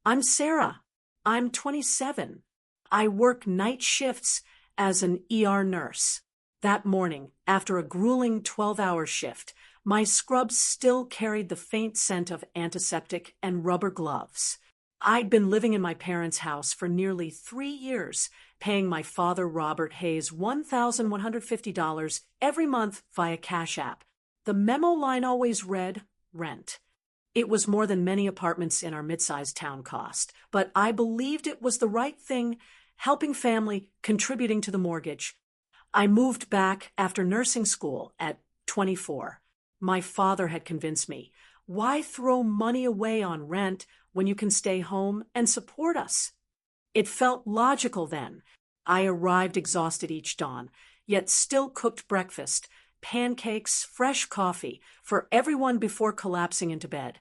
I'm Sarah. I'm 27. I work night shifts as an ER nurse. That morning, after a grueling 12-hour shift, my scrubs still carried the faint scent of antiseptic and rubber gloves. I'd been living in my parents' house for nearly 3 years, paying my father, Robert Hayes, $1,150 every month via Cash App. The memo line always read, rent. It was more than many apartments in our mid-sized town cost, but I believed it was the right thing, helping family, contributing to the mortgage. I moved back after nursing school at 24. My father had convinced me, why throw money away on rent when you can stay home and support us? It felt logical then. I arrived exhausted each dawn, yet still cooked breakfast, pancakes, fresh coffee for everyone before collapsing into bed.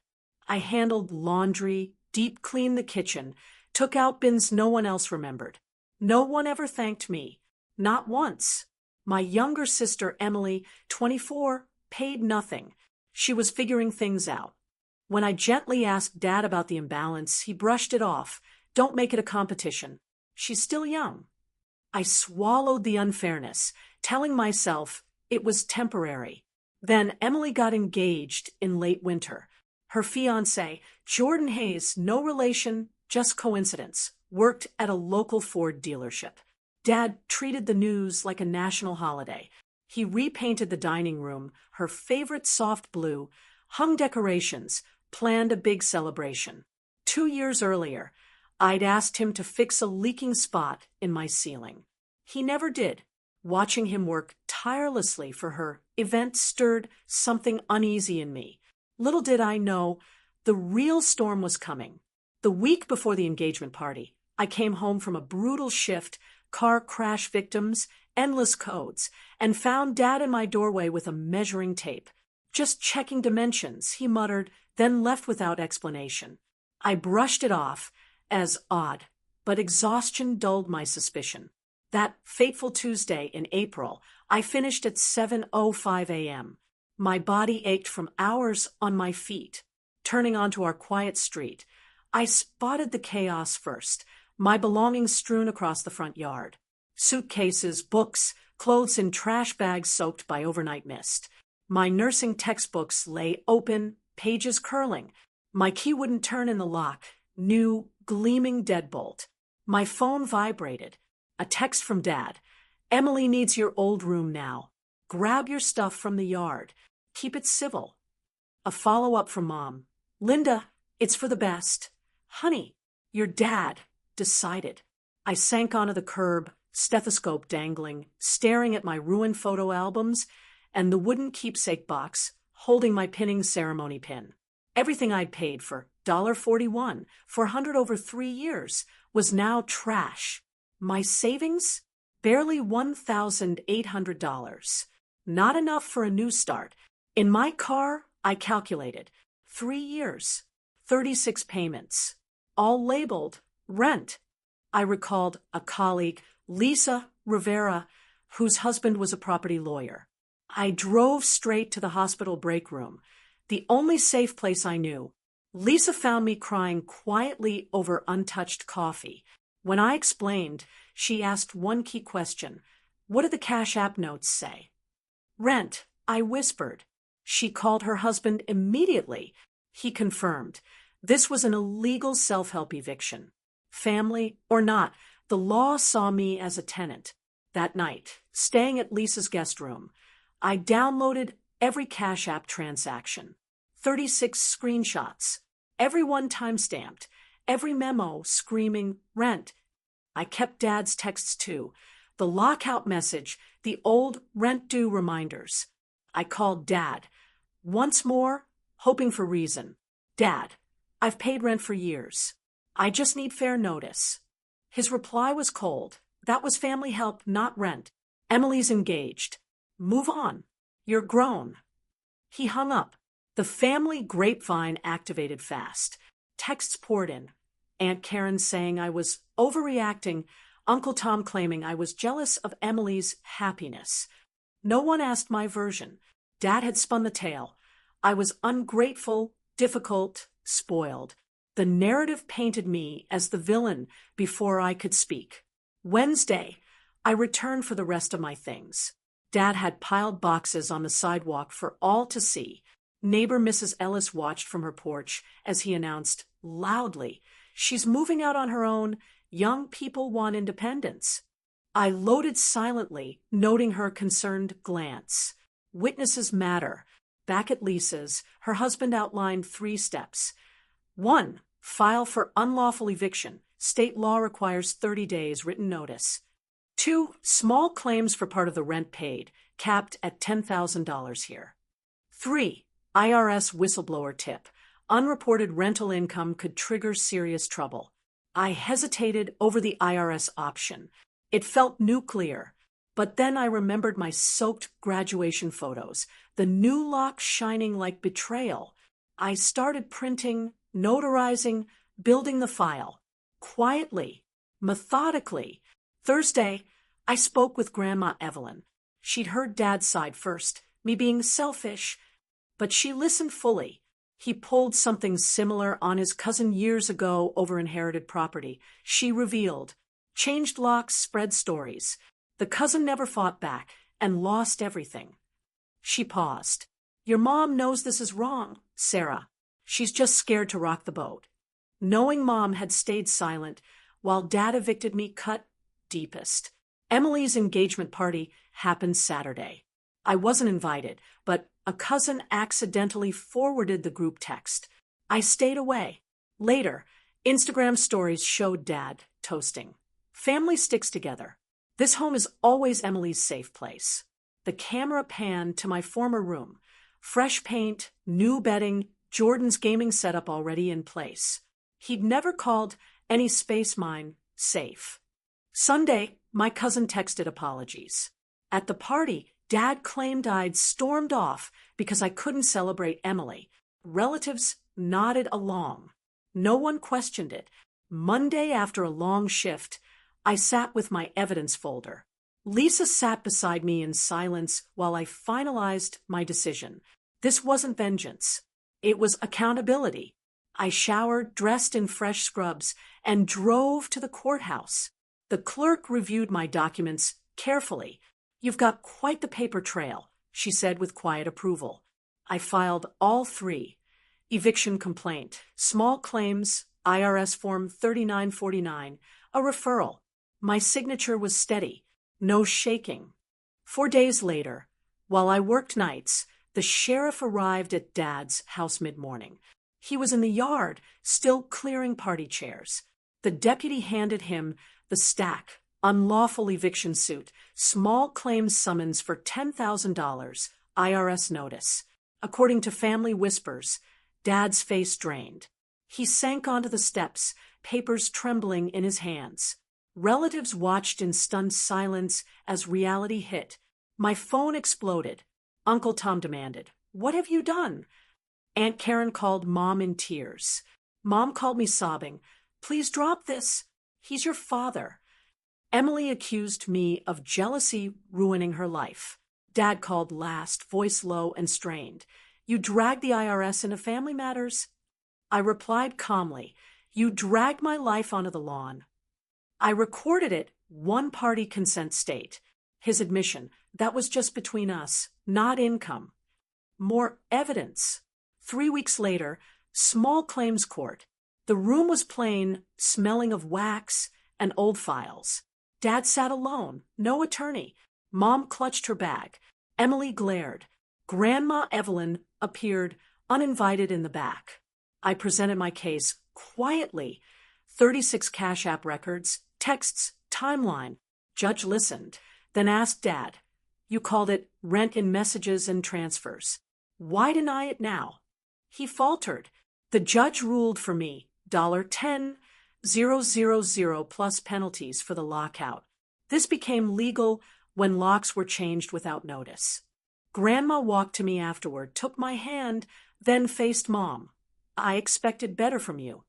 I handled laundry, deep cleaned the kitchen, took out bins no one else remembered. No one ever thanked me. Not once. My younger sister, Emily, 24, paid nothing. She was figuring things out. When I gently asked Dad about the imbalance, he brushed it off. Don't make it a competition. She's still young. I swallowed the unfairness, telling myself it was temporary. Then Emily got engaged in late winter. Her fiancé, Jordan Hayes, no relation, just coincidence, worked at a local Ford dealership. Dad treated the news like a national holiday. He repainted the dining room, her favorite soft blue, hung decorations, planned a big celebration. 2 years earlier, I'd asked him to fix a leaking spot in my ceiling. He never did. Watching him work tirelessly for her event stirred something uneasy in me. Little did I know, the real storm was coming. The week before the engagement party, I came home from a brutal shift, car crash victims, endless codes, and found Dad in my doorway with a measuring tape. Just checking dimensions, he muttered, then left without explanation. I brushed it off as odd, but exhaustion dulled my suspicion. That fateful Tuesday in April, I finished at 7:05 a.m. My body ached from hours on my feet. Turning onto our quiet street, I spotted the chaos first, my belongings strewn across the front yard. Suitcases, books, clothes in trash bags soaked by overnight mist. My nursing textbooks lay open, pages curling. My key wouldn't turn in the lock, new, gleaming deadbolt. My phone vibrated. A text from Dad. Emily needs your old room now. Grab your stuff from the yard. Keep it civil. A follow-up from Mom. Linda, it's for the best. Honey, your dad decided. I sank onto the curb, stethoscope dangling, staring at my ruined photo albums and the wooden keepsake box holding my pinning ceremony pin. Everything I'd paid for $1.41 for 100 over 3 years was now trash. My savings? Barely $1,800. Not enough for a new start. In my car, I calculated 3 years, 36 payments, all labeled rent. I recalled a colleague, Lisa Rivera, whose husband was a property lawyer. I drove straight to the hospital break room, the only safe place I knew. Lisa found me crying quietly over untouched coffee. When I explained, she asked one key question. What did the Cash App notes say? Rent, I whispered. She called her husband immediately. He confirmed. This was an illegal self-help eviction. Family or not, the law saw me as a tenant. That night, staying at Lisa's guest room, I downloaded every Cash App transaction. 36 screenshots. Every one time-stamped. Every memo screaming rent. I kept Dad's texts too. The lockout message, the old rent due reminders. I called Dad. Once more, hoping for reason. Dad, I've paid rent for years. I just need fair notice. His reply was cold. That was family help, not rent. Emily's engaged. Move on. You're grown. He hung up. The family grapevine activated fast. Texts poured in. Aunt Karen saying I was overreacting, Uncle Tom claiming I was jealous of Emily's happiness. No one asked my version. Dad had spun the tale. I was ungrateful, difficult, spoiled. The The narrative painted me as the villain before I could speak. Wednesday, I returned for the rest of my things. Dad had piled boxes on the sidewalk for all to see. Neighbor Mrs. Ellis watched from her porch as he announced, loudly, "She's moving out on her own. Young people want independence." I loaded silently, noting her concerned glance. Witnesses matter. Back at Lisa's, her husband outlined 3 steps. 1. File for unlawful eviction. State law requires 30 days written notice. 2. Small claims for part of the rent paid, capped at $10,000 here. 3. IRS whistleblower tip. Unreported rental income could trigger serious trouble. I hesitated over the IRS option. It felt nuclear. But then I remembered my soaked graduation photos, the new lock shining like betrayal. I started printing, notarizing, building the file. Quietly, methodically. Thursday, I spoke with Grandma Evelyn. She'd heard Dad's side first, me being selfish, but she listened fully. He pulled something similar on his cousin years ago over inherited property. She revealed. Changed locks, spread stories. The cousin never fought back and lost everything. She paused. "Your mom knows this is wrong, Sarah. She's just scared to rock the boat." Knowing Mom had stayed silent while Dad evicted me cut deepest. Emily's engagement party happened Saturday. I wasn't invited, but a cousin accidentally forwarded the group text. I stayed away. Later, Instagram stories showed Dad toasting. Family sticks together. This home is always Emily's safe place. The camera panned to my former room. Fresh paint, new bedding, Jordan's gaming setup already in place. He'd never called any space mine safe. Sunday, my cousin texted apologies. At the party, Dad claimed I'd stormed off because I couldn't celebrate Emily. Relatives nodded along. No one questioned it. Monday, after a long shift, I sat with my evidence folder. Lisa sat beside me in silence while I finalized my decision. This wasn't vengeance. It was accountability. I showered, dressed in fresh scrubs, and drove to the courthouse. The clerk reviewed my documents carefully. "You've got quite the paper trail," she said with quiet approval. I filed all 3. Eviction complaint, small claims, IRS Form 3949, a referral. My signature was steady, no shaking. 4 days later, while I worked nights, the sheriff arrived at Dad's house mid-morning. He was in the yard, still clearing party chairs. The deputy handed him the stack, unlawful eviction suit, small claims summons for $10,000, IRS notice. According to family whispers, Dad's face drained. He sank onto the steps, papers trembling in his hands. Relatives watched in stunned silence as reality hit. My phone exploded. Uncle Tom demanded, "What have you done?" Aunt Karen called Mom in tears. Mom called me sobbing, "Please drop this. He's your father." Emily accused me of jealousy ruining her life. Dad called last, voice low and strained. "You dragged the IRS into family matters?" I replied calmly, "You dragged my life onto the lawn." I recorded it, one-party consent state. His admission, that was just between us, not income. More evidence. 3 weeks later, small claims court. The room was plain, smelling of wax and old files. Dad sat alone, no attorney. Mom clutched her bag. Emily glared. Grandma Evelyn appeared uninvited in the back. I presented my case quietly. 36 Cash App records, texts, timeline. Judge listened, then asked Dad. "You called it rent in messages and transfers. Why deny it now?" He faltered. The judge ruled for me, $10,000 plus penalties for the lockout. This became legal when locks were changed without notice. Grandma walked to me afterward, took my hand, then faced Mom. "I expected better from you."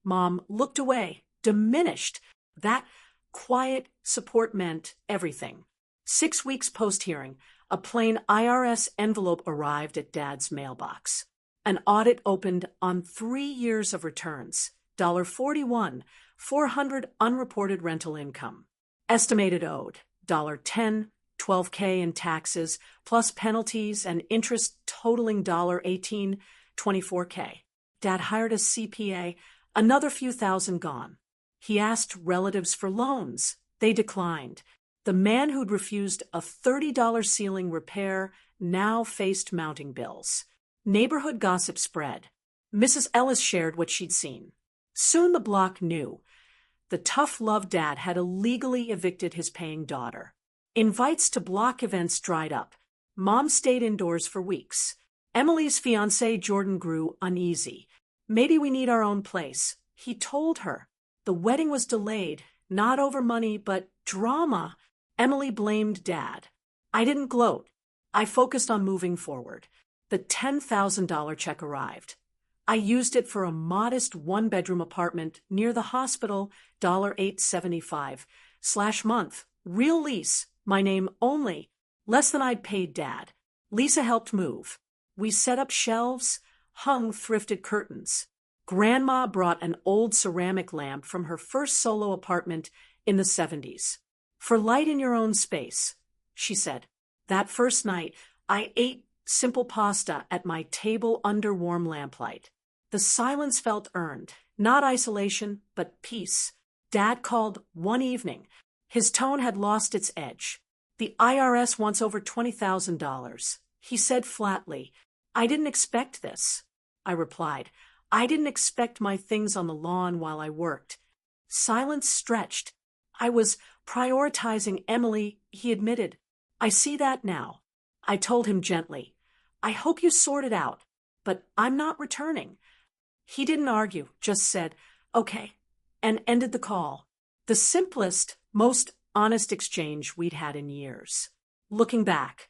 Mom looked away, diminished. That quiet support meant everything. 6 weeks post-hearing, a plain IRS envelope arrived at Dad's mailbox. An audit opened on 3 years of returns, $41, 400 unreported rental income. Estimated owed, $10, 12K in taxes, plus penalties and interest totaling $18, 24K. Dad hired a CPA, another few thousand gone. He asked relatives for loans. They declined. The man who'd refused a $30 ceiling repair now faced mounting bills. Neighborhood gossip spread. Mrs. Ellis shared what she'd seen. Soon the block knew. The tough-love dad had illegally evicted his paying daughter. Invites to block events dried up. Mom stayed indoors for weeks. Emily's fiancé Jordan grew uneasy. Maybe we need our own place, he told her. The wedding was delayed, not over money, but drama. Emily blamed Dad. I didn't gloat. I focused on moving forward. The $10,000 check arrived. I used it for a modest one-bedroom apartment near the hospital, $875/month. Real lease, my name only, less than I'd paid Dad. Lisa helped move. We set up shelves, hung thrifted curtains. Grandma brought an old ceramic lamp from her first solo apartment in the 70s. For light in your own space, she said. That first night, I ate simple pasta at my table under warm lamplight. The silence felt earned, not isolation, but peace. Dad called one evening. His tone had lost its edge. The IRS wants over $20,000. He said flatly, I didn't expect this. I replied, I didn't expect my things on the lawn while I worked. Silence stretched. I was prioritizing Emily, he admitted. I see that now. I told him gently, I hope you sort it out, but I'm not returning. He didn't argue, just said, okay, and ended the call. The simplest, most honest exchange we'd had in years. Looking back,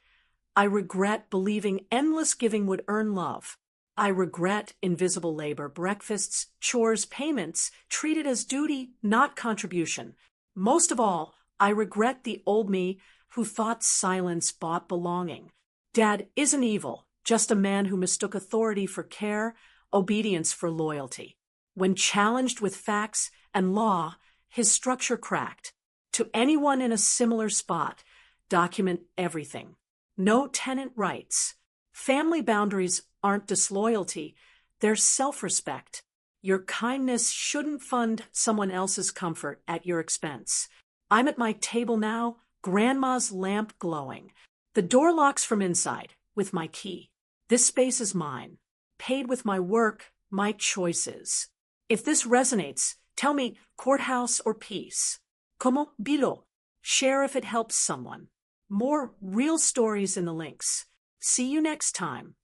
I regret believing endless giving would earn love. I regret invisible labor, breakfasts, chores, payments, treated as duty, not contribution. Most of all, I regret the old me who thought silence bought belonging. Dad isn't evil, just a man who mistook authority for care, obedience for loyalty. When challenged with facts and law, his structure cracked. To anyone in a similar spot, document everything. No tenant rights. Family boundaries aren't disloyalty, they're self-respect. Your kindness shouldn't fund someone else's comfort at your expense. I'm at my table now, Grandma's lamp glowing. The door locks from inside, with my key. This space is mine. Paid with my work, my choices. If this resonates, tell me courthouse or peace. Como bilo? Share if it helps someone. More real stories in the links. See you next time.